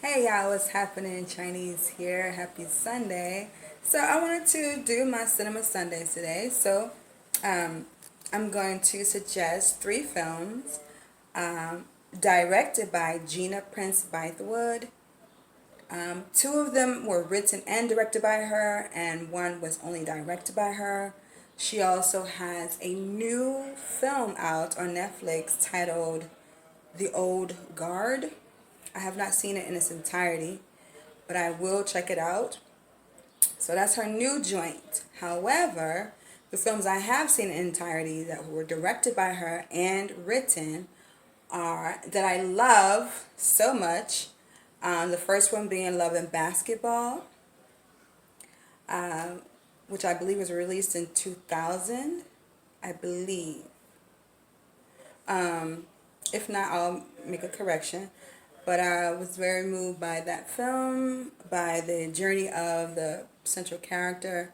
Hey y'all, what's happening? Chinese here. Happy Sunday. So I wanted to do my Cinema Sundays today. Um, I'm going to suggest three films um, directed by Gina Prince Bythewood. Two of them were written and directed by her, and one was only directed by her. She also has a new film out on Netflix titled The Old Guard. I have not seen it in its entirety, but I will check it out. So that's her new joint. However, the films I have seen in entirety that were directed by her and written are that I love so much. The first one being Love and Basketball, uh, which I believe was released in 2000, I believe. Um, if not, I'll make a correction. But I was very moved by that film, by the journey of the central character,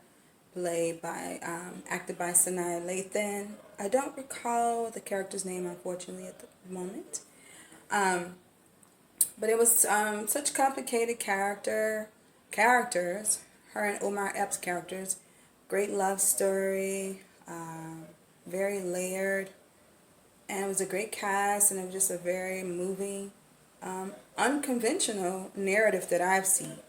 acted by Sanaa Lathan. I don't recall the character's name, unfortunately, at the moment. Um, but it was such complicated characters, her and Omar Epps characters. Great love story, very layered, and it was a great cast, and it was just a very moving, unconventional narrative that I've seen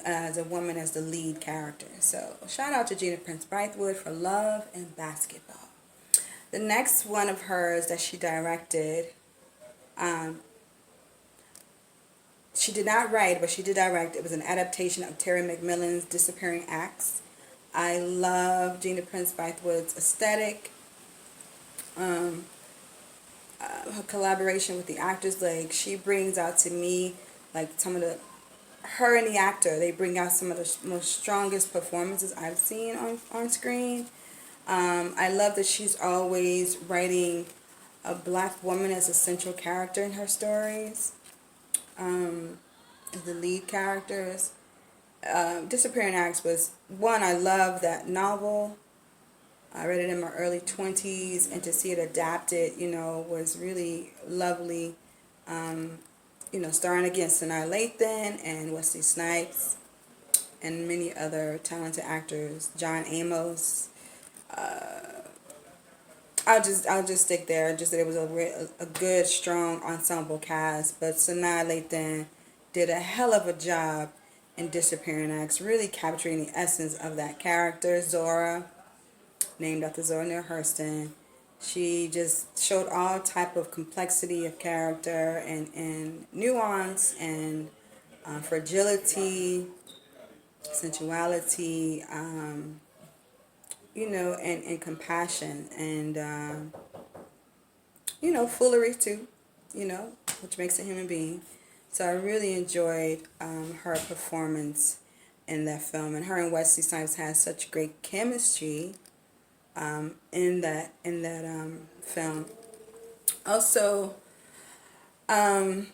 as a woman as the lead character. So shout out to Gina Prince Bythewood for Love and Basketball. The next one of hers that she directed, um, she did not write, but she did direct. It was an adaptation of Terry McMillan's Disappearing Acts. I love Gina Prince Bythewood's aesthetic. Um, Her collaboration with the actors, like she brings out to me like some of the her and the actor, they bring out some of the most strongest performances I've seen on screen. I love that she's always writing a black woman as a central character in her stories, as the lead characters. Disappearing Acts was one, I love that novel. I read it in my early 20s, and to see it adapted, was really lovely. Um, starring against Sanaa Lathan and Wesley Snipes and many other talented actors, John Amos. I'll just stick there. Just that it was a good, strong ensemble cast, but Sanaa Lathan did a hell of a job in Disappearing Acts, really capturing the essence of that character, Zora, named after Zora Neale Hurston. She just showed all type of complexity of character and nuance and fragility, sensuality, and compassion and, foolery too, which makes a human being. So I really enjoyed her performance in that film, and her and Wesley Snipes had such great chemistry in that film. Also, um,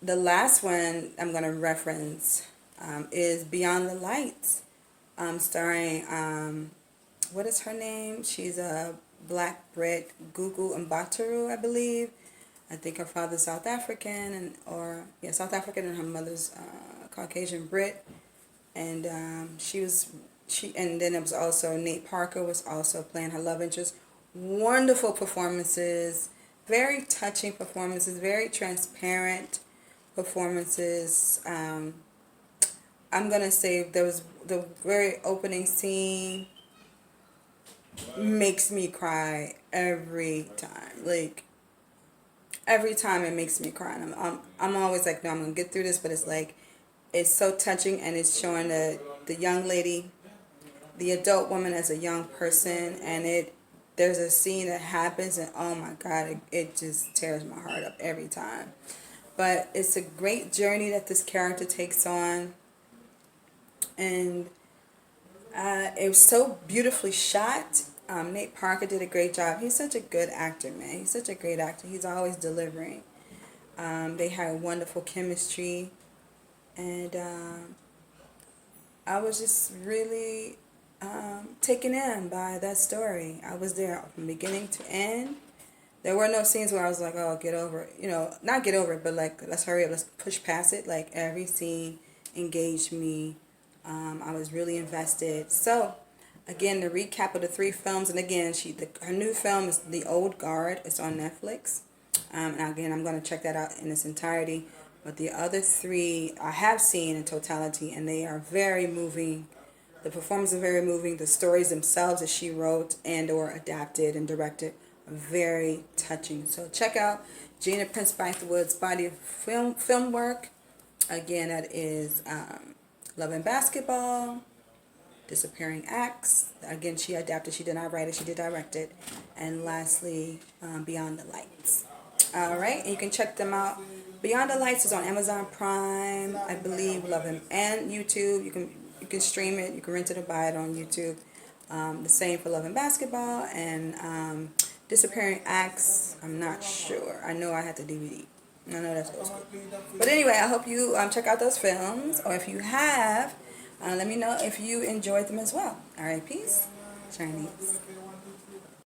the last one I'm going to reference is Beyond the Lights, starring, what is her name? She's a black Brit, Gugu Mbatha-Raw, I believe. I think her father's South African, South African, and her mother's Caucasian Brit. And and then it was also Nate Parker was also playing her love interest. Wonderful performances, very touching performances, very transparent performances. I'm gonna say there was the very opening scene makes me cry every time. Like every time it makes me cry. And I'm always like, no, I'm gonna get through this, but it's like it's so touching, and it's showing the young lady, the adult woman as a young person, and there's a scene that happens, and oh my god, it just tears my heart up every time. But it's a great journey that this character takes on, and it was so beautifully shot. Nate Parker did a great job. He's such a good actor, man. He's such a great actor. He's always delivering. They had wonderful chemistry, and I was just really taken in by that story. I was there from beginning to end, There were no scenes where I was like, oh, get over it. You know, not get over it, but like, let's hurry up, let's push past it. Like, every scene engaged me. I was really invested. So, again, the recap of the 3 films, and again, her new film is The Old Guard. It's on Netflix. And again, I'm going to check that out in its entirety. But the other 3 I have seen in totality, and they are very moving. The performances are very moving. The stories themselves that she wrote and or adapted and directed are very touching. So check out Gina Prince Bythewood's body of film work. Again, that is Love and Basketball, Disappearing Acts. Again, she adapted. She did not write it. She did direct it. And lastly, Beyond the Lights. All right, and you can check them out. Beyond the Lights is on Amazon Prime, I believe, and YouTube. You can stream it. You can rent it or buy it on YouTube. The same for Love and Basketball, and Disappearing Acts. I'm not sure. I know I had the DVD. I know that's supposed to be. But anyway, I hope you check out those films, or if you have, let me know if you enjoyed them as well. All right, peace. Chinese.